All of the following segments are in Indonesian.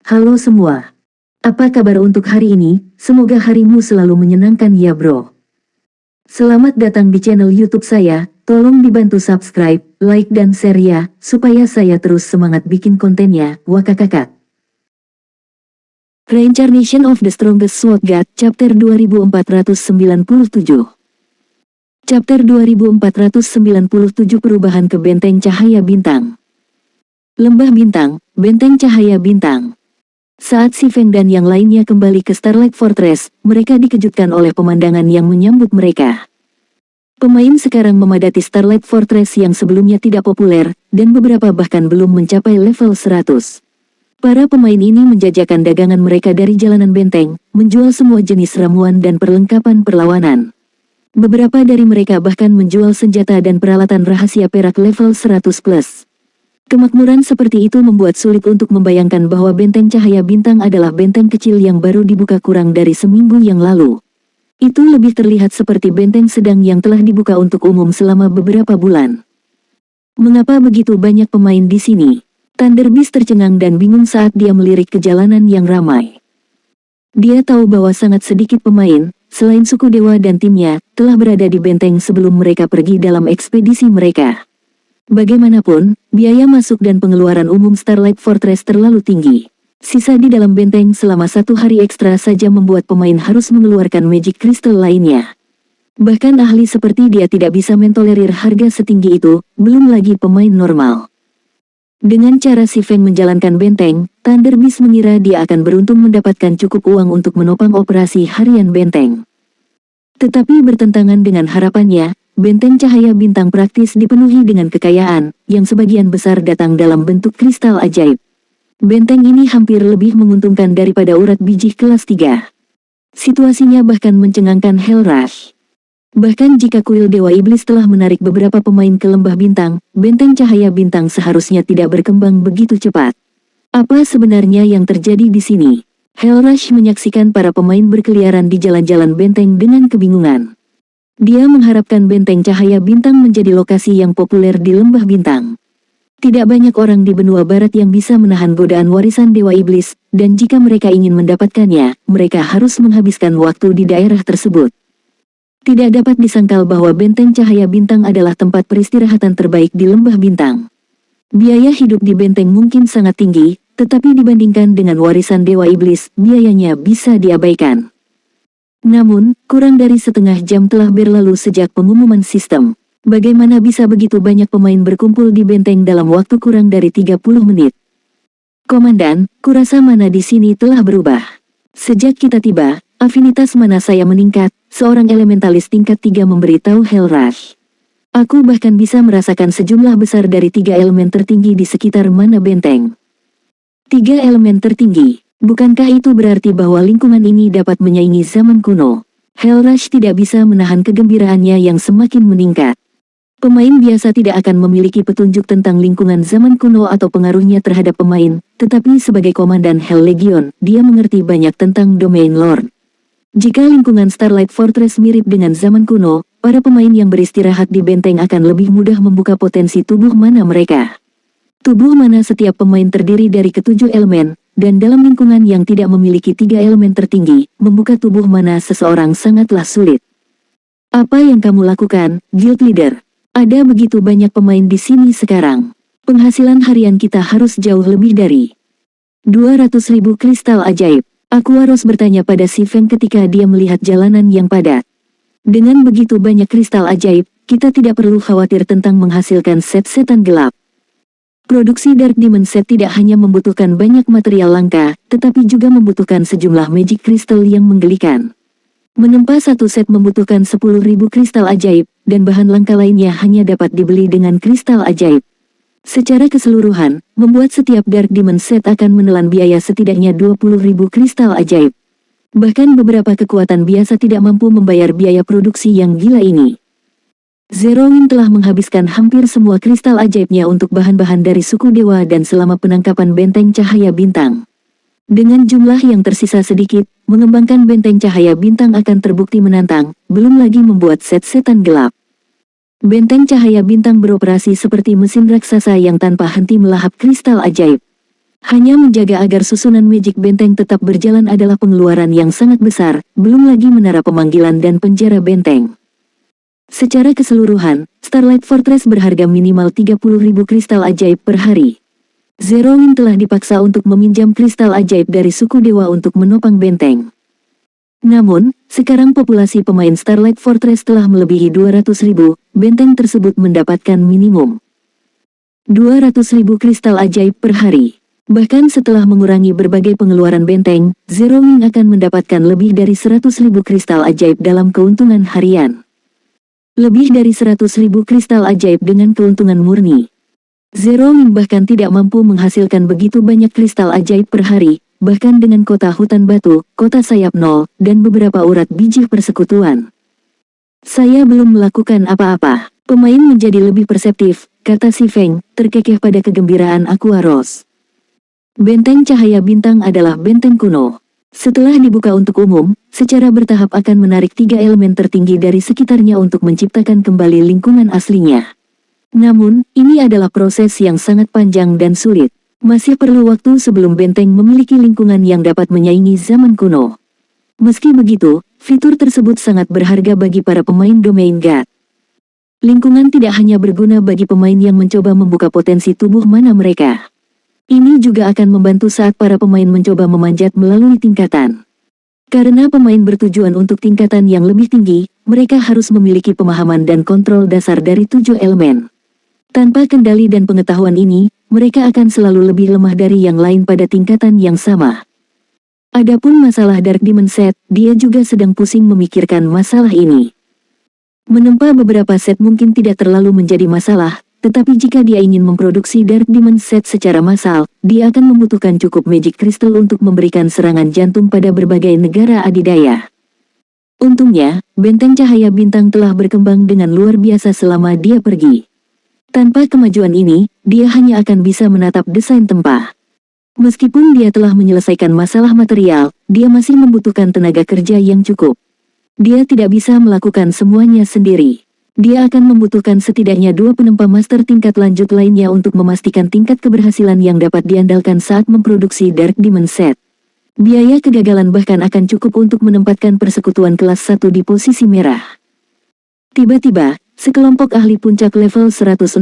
Halo semua. Apa kabar untuk hari ini? Semoga harimu selalu menyenangkan ya bro. Selamat datang di channel YouTube saya. Tolong dibantu subscribe, like dan share ya, supaya saya terus semangat bikin kontennya. Wakakakak. Reincarnation of the Strongest Sword God, Chapter 2497. Chapter 2497 Perubahan ke Benteng Cahaya Bintang. Lembah Bintang, Benteng Cahaya Bintang. Saat Si Feng dan yang lainnya kembali ke Starlight Fortress, mereka dikejutkan oleh pemandangan yang menyambut mereka. Pemain sekarang memadati Starlight Fortress yang sebelumnya tidak populer, dan beberapa bahkan belum mencapai level 100. Para pemain ini menjajakan dagangan mereka dari jalanan benteng, menjual semua jenis ramuan dan perlengkapan perlawanan. Beberapa dari mereka bahkan menjual senjata dan peralatan rahasia perak level 100+. Kemakmuran seperti itu membuat sulit untuk membayangkan bahwa Benteng Cahaya Bintang adalah benteng kecil yang baru dibuka kurang dari seminggu yang lalu. Itu lebih terlihat seperti benteng sedang yang telah dibuka untuk umum selama beberapa bulan. Mengapa begitu banyak pemain di sini? Thunder Beast tercengang dan bingung saat dia melirik ke jalanan yang ramai. Dia tahu bahwa sangat sedikit pemain, selain suku dewa dan timnya, telah berada di benteng sebelum mereka pergi dalam ekspedisi mereka. Bagaimanapun, biaya masuk dan pengeluaran umum Starlight Fortress terlalu tinggi. Sisa di dalam benteng selama 1 hari ekstra saja membuat pemain harus mengeluarkan magic crystal lainnya. Bahkan ahli seperti dia tidak bisa mentolerir harga setinggi itu, belum lagi pemain normal. Dengan cara Si Feng menjalankan benteng, Thunder Beast mengira dia akan beruntung mendapatkan cukup uang untuk menopang operasi harian benteng. Tetapi bertentangan dengan harapannya, Benteng Cahaya Bintang praktis dipenuhi dengan kekayaan, yang sebagian besar datang dalam bentuk kristal ajaib. Benteng ini hampir lebih menguntungkan daripada urat biji kelas 3. Situasinya bahkan mencengangkan Hellrush. Bahkan jika kuil Dewa Iblis telah menarik beberapa pemain ke Lembah Bintang, Benteng Cahaya Bintang seharusnya tidak berkembang begitu cepat. Apa sebenarnya yang terjadi di sini? Hellrush menyaksikan para pemain berkeliaran di jalan-jalan benteng dengan kebingungan. Dia mengharapkan Benteng Cahaya Bintang menjadi lokasi yang populer di Lembah Bintang. Tidak banyak orang di benua barat yang bisa menahan godaan warisan Dewa Iblis, dan jika mereka ingin mendapatkannya, mereka harus menghabiskan waktu di daerah tersebut. Tidak dapat disangkal bahwa Benteng Cahaya Bintang adalah tempat peristirahatan terbaik di Lembah Bintang. Biaya hidup di benteng mungkin sangat tinggi, tetapi dibandingkan dengan warisan Dewa Iblis, biayanya bisa diabaikan. Namun, kurang dari setengah jam telah berlalu sejak pengumuman sistem. Bagaimana bisa begitu banyak pemain berkumpul di benteng dalam waktu kurang dari 30 menit? Komandan, kurasa mana di sini telah berubah. Sejak kita tiba, afinitas mana saya meningkat, seorang elementalis tingkat 3 memberitahu Hellrush. Aku bahkan bisa merasakan sejumlah besar dari 3 elemen tertinggi di sekitar mana benteng. 3 elemen tertinggi. Bukankah itu berarti bahwa lingkungan ini dapat menyaingi zaman kuno? Hellrush tidak bisa menahan kegembiraannya yang semakin meningkat. Pemain biasa tidak akan memiliki petunjuk tentang lingkungan zaman kuno atau pengaruhnya terhadap pemain, tetapi sebagai komandan Hell Legion, dia mengerti banyak tentang domain lore. Jika lingkungan Starlight Fortress mirip dengan zaman kuno, para pemain yang beristirahat di benteng akan lebih mudah membuka potensi tubuh mana mereka. Tubuh mana setiap pemain terdiri dari ke-7 elemen, dan dalam lingkungan yang tidak memiliki 3 elemen tertinggi, membuka tubuh mana seseorang sangatlah sulit. Apa yang kamu lakukan, Guild Leader? Ada begitu banyak pemain di sini sekarang. Penghasilan harian kita harus jauh lebih dari 200.000 kristal ajaib. Aquaros bertanya pada Si Feng ketika dia melihat jalanan yang padat. Dengan begitu banyak kristal ajaib, kita tidak perlu khawatir tentang menghasilkan set-setan gelap. Produksi Dark Demon Set tidak hanya membutuhkan banyak material langka, tetapi juga membutuhkan sejumlah magic crystal yang menggelikan. Menempa satu set membutuhkan 10.000 kristal ajaib, dan bahan langka lainnya hanya dapat dibeli dengan kristal ajaib. Secara keseluruhan, membuat setiap Dark Demon Set akan menelan biaya setidaknya 20.000 kristal ajaib. Bahkan beberapa kekuatan biasa tidak mampu membayar biaya produksi yang gila ini. Zerowin telah menghabiskan hampir semua kristal ajaibnya untuk bahan-bahan dari suku dewa dan selama penangkapan Benteng Cahaya Bintang. Dengan jumlah yang tersisa sedikit, mengembangkan Benteng Cahaya Bintang akan terbukti menantang, belum lagi membuat set-setan gelap. Benteng Cahaya Bintang beroperasi seperti mesin raksasa yang tanpa henti melahap kristal ajaib. Hanya menjaga agar susunan Magic Benteng tetap berjalan adalah pengeluaran yang sangat besar, belum lagi menara pemanggilan dan penjara benteng. Secara keseluruhan, Starlight Fortress berharga minimal 30.000 kristal ajaib per hari. Zerowin telah dipaksa untuk meminjam kristal ajaib dari suku dewa untuk menopang benteng. Namun, sekarang populasi pemain Starlight Fortress telah melebihi 200.000, benteng tersebut mendapatkan minimum 200.000 kristal ajaib per hari. Bahkan setelah mengurangi berbagai pengeluaran benteng, Zerowing akan mendapatkan lebih dari 100.000 kristal ajaib dalam keuntungan harian. Lebih dari 100.000 kristal ajaib dengan keuntungan murni. Zerowing bahkan tidak mampu menghasilkan begitu banyak kristal ajaib per hari, bahkan dengan kota hutan batu, kota sayap nol, dan beberapa urat biji persekutuan. Saya belum melakukan apa-apa. Pemain menjadi lebih perseptif, kata si Feng, terkekeh pada kegembiraan Aqua Rose. Benteng Cahaya Bintang adalah benteng kuno. Setelah dibuka untuk umum, secara bertahap akan menarik 3 elemen tertinggi dari sekitarnya untuk menciptakan kembali lingkungan aslinya. Namun, ini adalah proses yang sangat panjang dan sulit. Masih perlu waktu sebelum benteng memiliki lingkungan yang dapat menyaingi zaman kuno. Meski begitu, fitur tersebut sangat berharga bagi para pemain Domain God. Lingkungan tidak hanya berguna bagi pemain yang mencoba membuka potensi tubuh mana mereka. Ini juga akan membantu saat para pemain mencoba memanjat melalui tingkatan. Karena pemain bertujuan untuk tingkatan yang lebih tinggi, mereka harus memiliki pemahaman dan kontrol dasar dari 7 elemen. Tanpa kendali dan pengetahuan ini, mereka akan selalu lebih lemah dari yang lain pada tingkatan yang sama. Adapun masalah Dark Demon Set, dia juga sedang pusing memikirkan masalah ini. Menempa beberapa set mungkin tidak terlalu menjadi masalah, tetapi jika dia ingin memproduksi Dark Demon Set secara massal, dia akan membutuhkan cukup Magic Crystal untuk memberikan serangan jantung pada berbagai negara adidaya. Untungnya, Benteng Cahaya Bintang telah berkembang dengan luar biasa selama dia pergi. Tanpa kemajuan ini, dia hanya akan bisa menatap desain tempah. Meskipun dia telah menyelesaikan masalah material, dia masih membutuhkan tenaga kerja yang cukup. Dia tidak bisa melakukan semuanya sendiri. Dia akan membutuhkan setidaknya 2 penempa master tingkat lanjut lainnya untuk memastikan tingkat keberhasilan yang dapat diandalkan saat memproduksi Dark Demon Set. Biaya kegagalan bahkan akan cukup untuk menempatkan persekutuan kelas 1 di posisi merah. Tiba-tiba, sekelompok ahli puncak level 106+,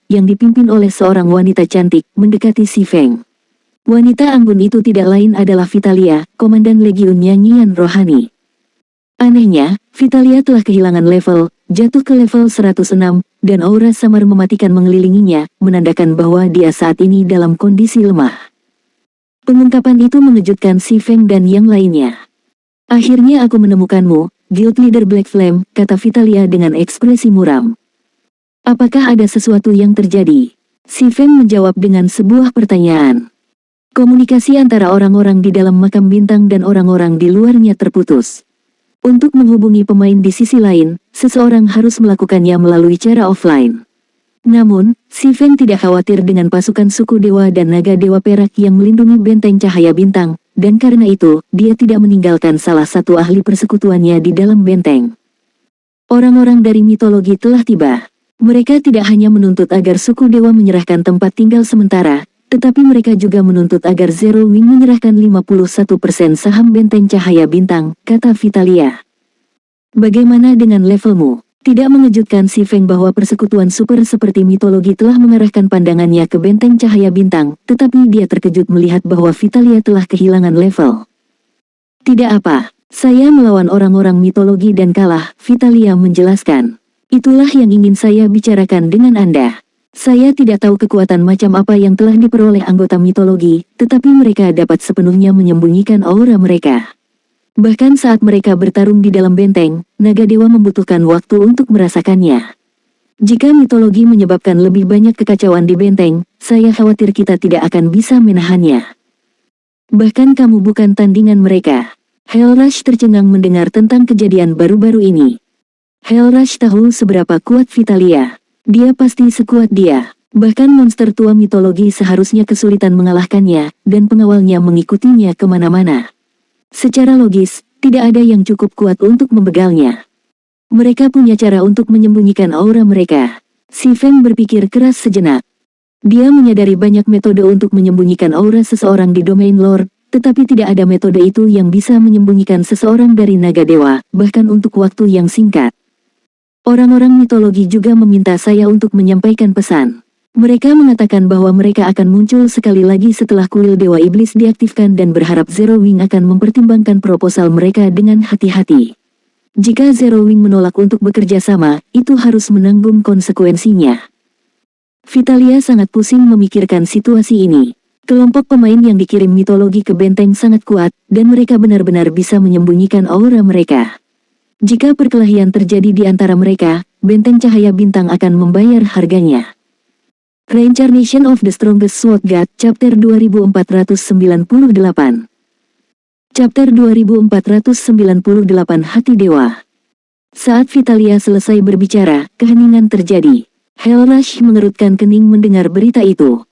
yang dipimpin oleh seorang wanita cantik, mendekati si Feng. Wanita anggun itu tidak lain adalah Vitalia, Komandan Legiun Nyanyian Rohani. Anehnya, Vitalia telah kehilangan level, jatuh ke level 106, dan aura samar mematikan mengelilinginya, menandakan bahwa dia saat ini dalam kondisi lemah. Pengungkapan itu mengejutkan si Feng dan yang lainnya. Akhirnya aku menemukanmu, Guild Leader Black Flame, kata Vitalia dengan ekspresi muram. Apakah ada sesuatu yang terjadi? Si Feng menjawab dengan sebuah pertanyaan. Komunikasi antara orang-orang di dalam makam bintang dan orang-orang di luarnya terputus. Untuk menghubungi pemain di sisi lain, seseorang harus melakukannya melalui cara offline. Namun, si Feng tidak khawatir dengan pasukan suku dewa dan naga dewa perak yang melindungi benteng cahaya bintang, dan karena itu, dia tidak meninggalkan salah satu ahli persekutuannya di dalam benteng. Orang-orang dari mitologi telah tiba. Mereka tidak hanya menuntut agar suku dewa menyerahkan tempat tinggal sementara, tetapi mereka juga menuntut agar Zerowing menyerahkan 51% saham benteng cahaya bintang, kata Vitalia. Bagaimana dengan levelmu? Tidak mengejutkan si Feng bahwa persekutuan super seperti mitologi telah mengarahkan pandangannya ke benteng cahaya bintang, tetapi dia terkejut melihat bahwa Vitalia telah kehilangan level. Tidak apa, saya melawan orang-orang mitologi dan kalah, Vitalia menjelaskan. Itulah yang ingin saya bicarakan dengan Anda. Saya tidak tahu kekuatan macam apa yang telah diperoleh anggota mitologi, tetapi mereka dapat sepenuhnya menyembunyikan aura mereka. Bahkan saat mereka bertarung di dalam benteng, naga dewa membutuhkan waktu untuk merasakannya. Jika mitologi menyebabkan lebih banyak kekacauan di benteng, saya khawatir kita tidak akan bisa menahannya. Bahkan kamu bukan tandingan mereka. Hellrush tercengang mendengar tentang kejadian baru-baru ini. Hellrush tahu seberapa kuat Vitalia. Dia pasti sekuat dia. Bahkan monster tua mitologi seharusnya kesulitan mengalahkannya, dan pengawalnya mengikutinya kemana-mana. Secara logis, tidak ada yang cukup kuat untuk membegalnya. Mereka punya cara untuk menyembunyikan aura mereka. Si Feng berpikir keras sejenak. Dia menyadari banyak metode untuk menyembunyikan aura seseorang di domain lore, tetapi tidak ada metode itu yang bisa menyembunyikan seseorang dari naga dewa, bahkan untuk waktu yang singkat. Orang-orang mitologi juga meminta saya untuk menyampaikan pesan. Mereka mengatakan bahwa mereka akan muncul sekali lagi setelah kuil Dewa Iblis diaktifkan dan berharap Zero Wing akan mempertimbangkan proposal mereka dengan hati-hati. Jika Zero Wing menolak untuk bekerja sama, itu harus menanggung konsekuensinya. Vitalia sangat pusing memikirkan situasi ini. Kelompok pemain yang dikirim mitologi ke benteng sangat kuat, dan mereka benar-benar bisa menyembunyikan aura mereka. Jika perkelahian terjadi di antara mereka, benteng cahaya bintang akan membayar harganya. Reincarnation of the Strongest Sword God, Chapter 2498. Chapter 2498 Hati Dewa. Saat Vitalia selesai berbicara, keheningan terjadi. Hellrush mengerutkan kening mendengar berita itu.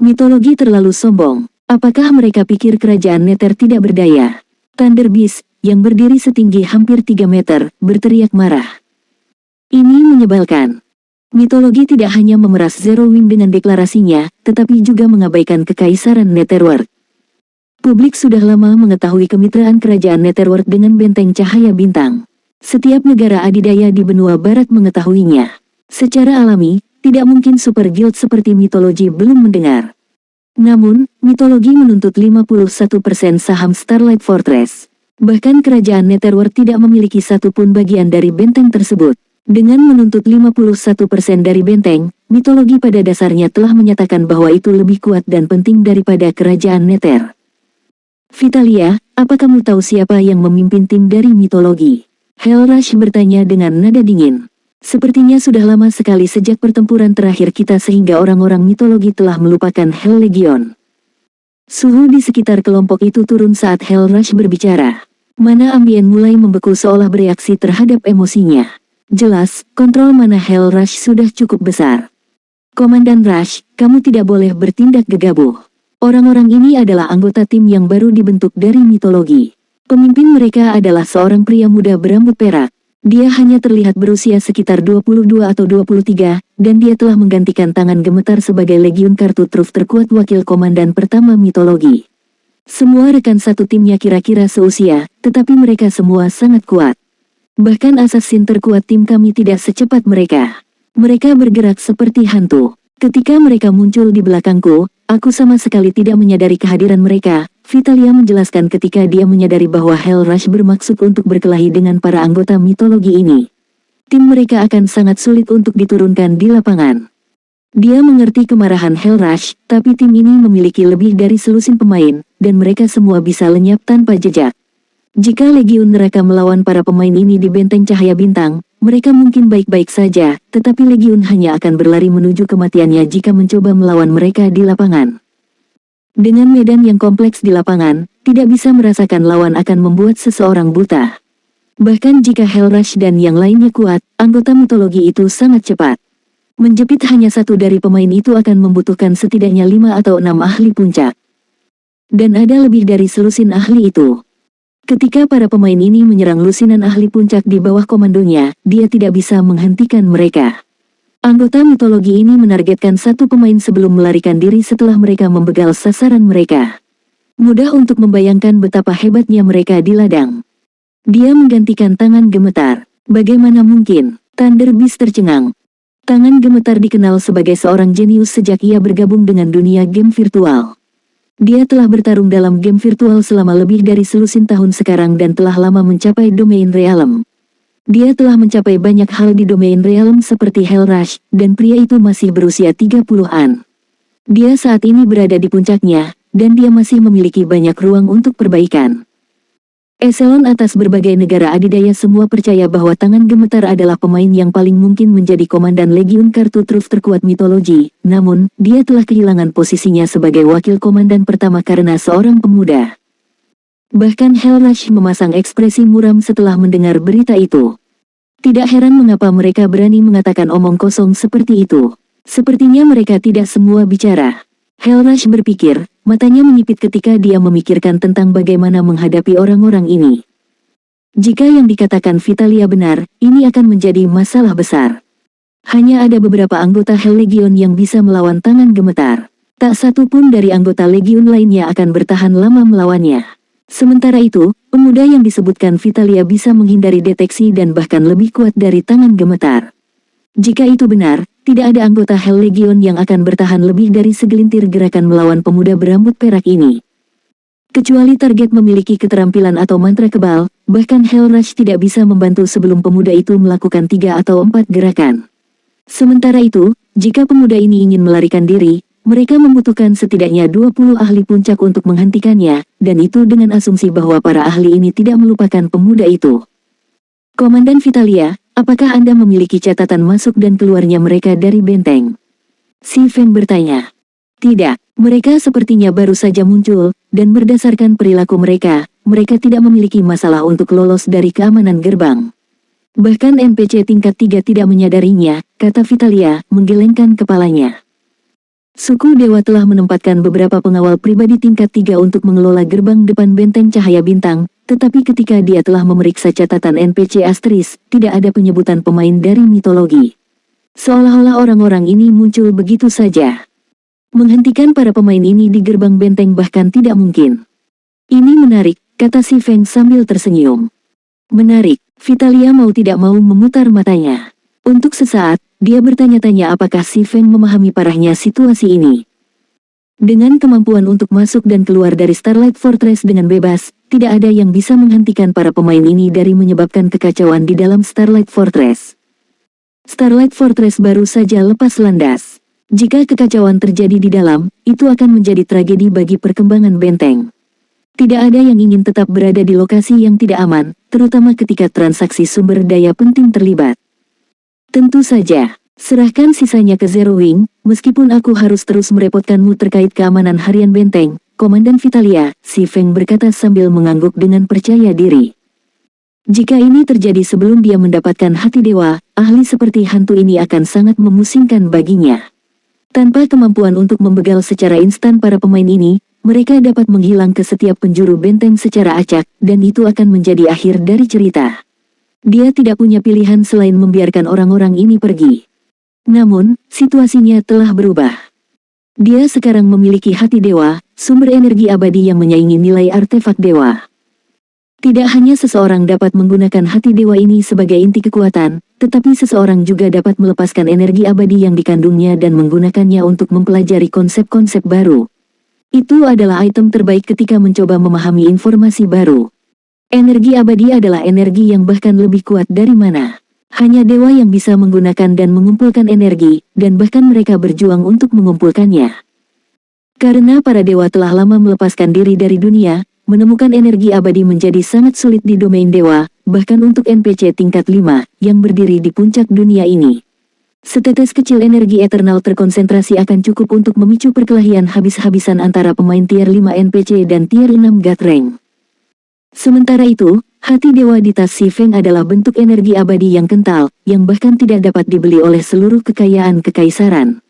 Mitologi terlalu sombong. Apakah mereka pikir kerajaan Nether tidak berdaya? Thunder Beast, yang berdiri setinggi hampir 3 meter, berteriak marah. Ini menyebalkan. Mitologi tidak hanya memeras Zero Wing dengan deklarasinya, tetapi juga mengabaikan kekaisaran Netherworld. Publik sudah lama mengetahui kemitraan kerajaan Netherworld dengan benteng cahaya bintang. Setiap negara adidaya di benua barat mengetahuinya. Secara alami, tidak mungkin Super Guild seperti mitologi belum mendengar. Namun, mitologi menuntut 51% saham Starlight Fortress. Bahkan kerajaan Netherworld tidak memiliki satupun bagian dari benteng tersebut. Dengan menuntut 51% dari benteng, mitologi pada dasarnya telah menyatakan bahwa itu lebih kuat dan penting daripada kerajaan Nether. Vitalia, apa kamu tahu siapa yang memimpin tim dari mitologi? Hellrush bertanya dengan nada dingin. Sepertinya sudah lama sekali sejak pertempuran terakhir kita sehingga orang-orang mitologi telah melupakan Hell Legion. Suhu di sekitar kelompok itu turun saat Hellrush berbicara. Mana ambien mulai membeku seolah bereaksi terhadap emosinya. Jelas, kontrol mana Hellrush sudah cukup besar. Komandan Rush, kamu tidak boleh bertindak gegabah. Orang-orang ini adalah anggota tim yang baru dibentuk dari mitologi. Pemimpin mereka adalah seorang pria muda berambut perak. Dia hanya terlihat berusia sekitar 22 atau 23, dan dia telah menggantikan tangan gemetar sebagai Legiun Kartu Truf terkuat wakil komandan pertama mitologi. Semua rekan satu timnya kira-kira seusia, tetapi mereka semua sangat kuat. Bahkan assassin terkuat tim kami tidak secepat mereka. Mereka bergerak seperti hantu. Ketika mereka muncul di belakangku, aku sama sekali tidak menyadari kehadiran mereka, Vitalia menjelaskan ketika dia menyadari bahwa Hellrush bermaksud untuk berkelahi dengan para anggota mitologi ini. Tim mereka akan sangat sulit untuk diturunkan di lapangan. Dia mengerti kemarahan Hellrush, tapi tim ini memiliki lebih dari selusin pemain, dan mereka semua bisa lenyap tanpa jejak. Jika Legiun Neraka melawan para pemain ini di benteng cahaya bintang, mereka mungkin baik-baik saja, tetapi Legiun hanya akan berlari menuju kematiannya jika mencoba melawan mereka di lapangan. Dengan medan yang kompleks di lapangan, tidak bisa merasakan lawan akan membuat seseorang buta. Bahkan jika Hellrush dan yang lainnya kuat, anggota mitologi itu sangat cepat. Menjepit hanya satu dari pemain itu akan membutuhkan setidaknya 5 atau 6 ahli puncak. Dan ada lebih dari selusin ahli itu. Ketika para pemain ini menyerang lusinan ahli puncak di bawah komandonya, dia tidak bisa menghentikan mereka. Anggota mitologi ini menargetkan satu pemain sebelum melarikan diri setelah mereka membegal sasaran mereka. Mudah untuk membayangkan betapa hebatnya mereka di ladang. Dia menggantikan tangan gemetar. Bagaimana mungkin? Thunder Beast tercengang. Tangan gemetar dikenal sebagai seorang jenius sejak ia bergabung dengan dunia game virtual. Dia telah bertarung dalam game virtual selama lebih dari selusin tahun sekarang dan telah lama mencapai domain realm. Dia telah mencapai banyak hal di domain realm seperti Hellrush, dan pria itu masih berusia 30-an. Dia saat ini berada di puncaknya, dan dia masih memiliki banyak ruang untuk perbaikan. Eselon atas berbagai negara adidaya semua percaya bahwa tangan gemetar adalah pemain yang paling mungkin menjadi komandan Legiun Kartu Truf terkuat mitologi, namun, dia telah kehilangan posisinya sebagai wakil komandan pertama karena seorang pemuda. Bahkan Hellrush memasang ekspresi muram setelah mendengar berita itu. Tidak heran mengapa mereka berani mengatakan omong kosong seperti itu. Sepertinya mereka tidak semua bicara. Hellrush berpikir, matanya menyipit ketika dia memikirkan tentang bagaimana menghadapi orang-orang ini. Jika yang dikatakan Vitalia benar, ini akan menjadi masalah besar. Hanya ada beberapa anggota Hell Legion yang bisa melawan tangan gemetar. Tak satu pun dari anggota Legion lainnya akan bertahan lama melawannya. Sementara itu, pemuda yang disebutkan Vitalia bisa menghindari deteksi dan bahkan lebih kuat dari tangan gemetar. Jika itu benar, tidak ada anggota Hell Legion yang akan bertahan lebih dari segelintir gerakan melawan pemuda berambut perak ini. Kecuali target memiliki keterampilan atau mantra kebal, bahkan Hell Rush tidak bisa membantu sebelum pemuda itu melakukan 3 atau 4 gerakan. Sementara itu, jika pemuda ini ingin melarikan diri, mereka membutuhkan setidaknya 20 ahli puncak untuk menghentikannya, dan itu dengan asumsi bahwa para ahli ini tidak melupakan pemuda itu. Komandan Vitalia, apakah Anda memiliki catatan masuk dan keluarnya mereka dari benteng? Si Feng bertanya. Tidak, mereka sepertinya baru saja muncul, dan berdasarkan perilaku mereka, mereka tidak memiliki masalah untuk lolos dari keamanan gerbang. Bahkan NPC tingkat 3 tidak menyadarinya, kata Vitalia, menggelengkan kepalanya. Suku Dewa telah menempatkan beberapa pengawal pribadi tingkat 3 untuk mengelola gerbang depan benteng cahaya bintang, tetapi ketika dia telah memeriksa catatan NPC Astris, tidak ada penyebutan pemain dari mitologi. Seolah-olah orang-orang ini muncul begitu saja. Menghentikan para pemain ini di gerbang benteng bahkan tidak mungkin. Ini menarik, kata si Feng sambil tersenyum. Menarik, Vitalia mau tidak mau memutar matanya. Untuk sesaat, dia bertanya-tanya apakah si Feng memahami parahnya situasi ini. Dengan kemampuan untuk masuk dan keluar dari Starlight Fortress dengan bebas, tidak ada yang bisa menghentikan para pemain ini dari menyebabkan kekacauan di dalam Starlight Fortress. Starlight Fortress baru saja lepas landas. Jika kekacauan terjadi di dalam, itu akan menjadi tragedi bagi perkembangan benteng. Tidak ada yang ingin tetap berada di lokasi yang tidak aman, terutama ketika transaksi sumber daya penting terlibat. Tentu saja, serahkan sisanya ke Zero Wing, meskipun aku harus terus merepotkanmu terkait keamanan harian benteng, Komandan Vitalia, si Feng berkata sambil mengangguk dengan percaya diri. Jika ini terjadi sebelum dia mendapatkan hati dewa, ahli seperti hantu ini akan sangat memusingkan baginya. Tanpa kemampuan untuk membegal secara instan para pemain ini, mereka dapat menghilang ke setiap penjuru benteng secara acak, dan itu akan menjadi akhir dari cerita. Dia tidak punya pilihan selain membiarkan orang-orang ini pergi. Namun, situasinya telah berubah. Dia sekarang memiliki hati dewa, sumber energi abadi yang menyaingi nilai artefak dewa. Tidak hanya seseorang dapat menggunakan hati dewa ini sebagai inti kekuatan, tetapi seseorang juga dapat melepaskan energi abadi yang dikandungnya dan menggunakannya untuk mempelajari konsep-konsep baru. Itu adalah item terbaik ketika mencoba memahami informasi baru. Energi abadi adalah energi yang bahkan lebih kuat dari mana. Hanya dewa yang bisa menggunakan dan mengumpulkan energi, dan bahkan mereka berjuang untuk mengumpulkannya. Karena para dewa telah lama melepaskan diri dari dunia, menemukan energi abadi menjadi sangat sulit di domain dewa, bahkan untuk NPC tingkat 5, yang berdiri di puncak dunia ini. Setetes kecil energi eternal terkonsentrasi akan cukup untuk memicu perkelahian habis-habisan antara pemain tier 5 NPC dan tier 6 God Rank. Sementara itu, hati dewa di tas si Feng adalah bentuk energi abadi yang kental, yang bahkan tidak dapat dibeli oleh seluruh kekayaan kekaisaran.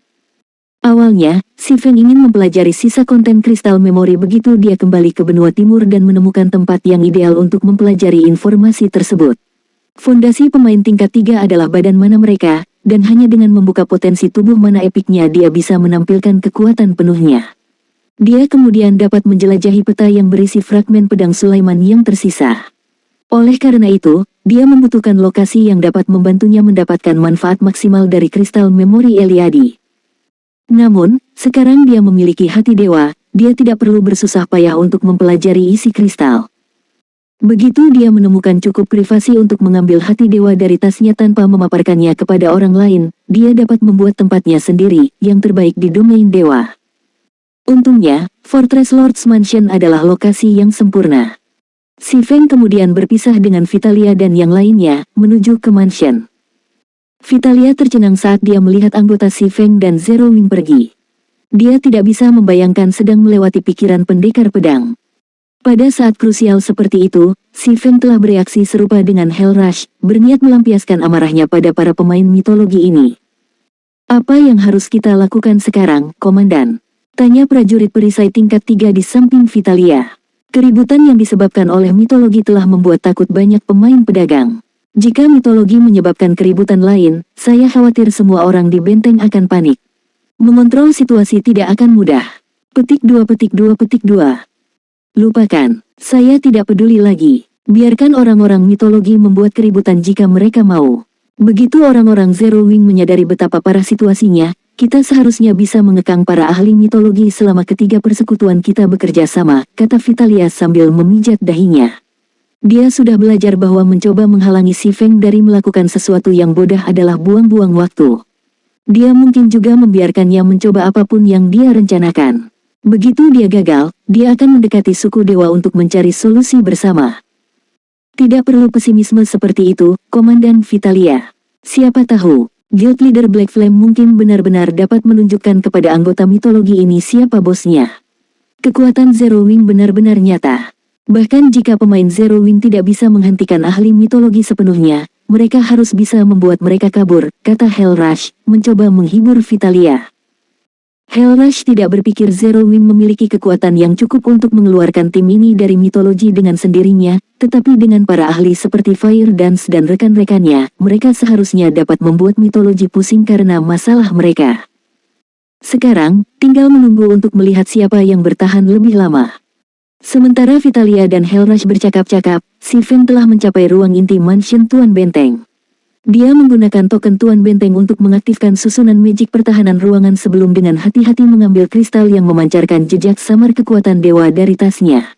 Awalnya, si Feng ingin mempelajari sisa konten kristal memori begitu dia kembali ke benua timur dan menemukan tempat yang ideal untuk mempelajari informasi tersebut. Fondasi pemain tingkat 3 adalah badan mana mereka, dan hanya dengan membuka potensi tubuh mana epiknya dia bisa menampilkan kekuatan penuhnya. Dia kemudian dapat menjelajahi peta yang berisi fragmen pedang Sulaiman yang tersisa. Oleh karena itu, dia membutuhkan lokasi yang dapat membantunya mendapatkan manfaat maksimal dari kristal memori Eliadi. Namun, sekarang dia memiliki hati dewa, dia tidak perlu bersusah payah untuk mempelajari isi kristal. Begitu dia menemukan cukup privasi untuk mengambil hati dewa dari tasnya tanpa memaparkannya kepada orang lain, dia dapat membuat tempatnya sendiri, yang terbaik di domain dewa. Untungnya, Fortress Lord's Mansion adalah lokasi yang sempurna. Si Feng kemudian berpisah dengan Vitalia dan yang lainnya, menuju ke mansion. Vitalia tercengang saat dia melihat anggota si Feng dan Zero Wing pergi. Dia tidak bisa membayangkan sedang melewati pikiran pendekar pedang. Pada saat krusial seperti itu, si Feng telah bereaksi serupa dengan Hell Rush, berniat melampiaskan amarahnya pada para pemain mitologi ini. Apa yang harus kita lakukan sekarang, Komandan? Tanya prajurit perisai tingkat 3 di samping Vitalia. Keributan yang disebabkan oleh mitologi telah membuat takut banyak pemain pedagang. Jika mitologi menyebabkan keributan lain, saya khawatir semua orang di benteng akan panik. Mengontrol situasi tidak akan mudah. Petik 2 petik 2 petik 2. Lupakan. Saya tidak peduli lagi. Biarkan orang-orang mitologi membuat keributan jika mereka mau. Begitu orang-orang Zero Wing menyadari betapa parah situasinya, kita seharusnya bisa mengekang para ahli mitologi selama ketiga persekutuan kita bekerja sama, kata Vitalia sambil memijat dahinya. Dia sudah belajar bahwa mencoba menghalangi si Feng dari melakukan sesuatu yang bodoh adalah buang-buang waktu. Dia mungkin juga membiarkannya mencoba apapun yang dia rencanakan. Begitu dia gagal, dia akan mendekati suku dewa untuk mencari solusi bersama. Tidak perlu pesimisme seperti itu, Komandan Vitalia. Siapa tahu, Guild Leader Black Flame mungkin benar-benar dapat menunjukkan kepada anggota mitologi ini siapa bosnya. Kekuatan Zero Wing benar-benar nyata. Bahkan jika pemain Zero Wing tidak bisa menghentikan ahli mitologi sepenuhnya, mereka harus bisa membuat mereka kabur, kata Hellrush, mencoba menghibur Vitalia. Hellrush tidak berpikir Zero Wing memiliki kekuatan yang cukup untuk mengeluarkan tim ini dari mitologi dengan sendirinya, tetapi dengan para ahli seperti Fire Dance dan rekan-rekannya, mereka seharusnya dapat membuat mitologi pusing karena masalah mereka. Sekarang, tinggal menunggu untuk melihat siapa yang bertahan lebih lama. Sementara Vitalia dan Hellrush bercakap-cakap, si Feng telah mencapai ruang inti mansion Tuan Benteng. Dia menggunakan token Tuan Benteng untuk mengaktifkan susunan magic pertahanan ruangan sebelum dengan hati-hati mengambil kristal yang memancarkan jejak samar kekuatan dewa dari tasnya.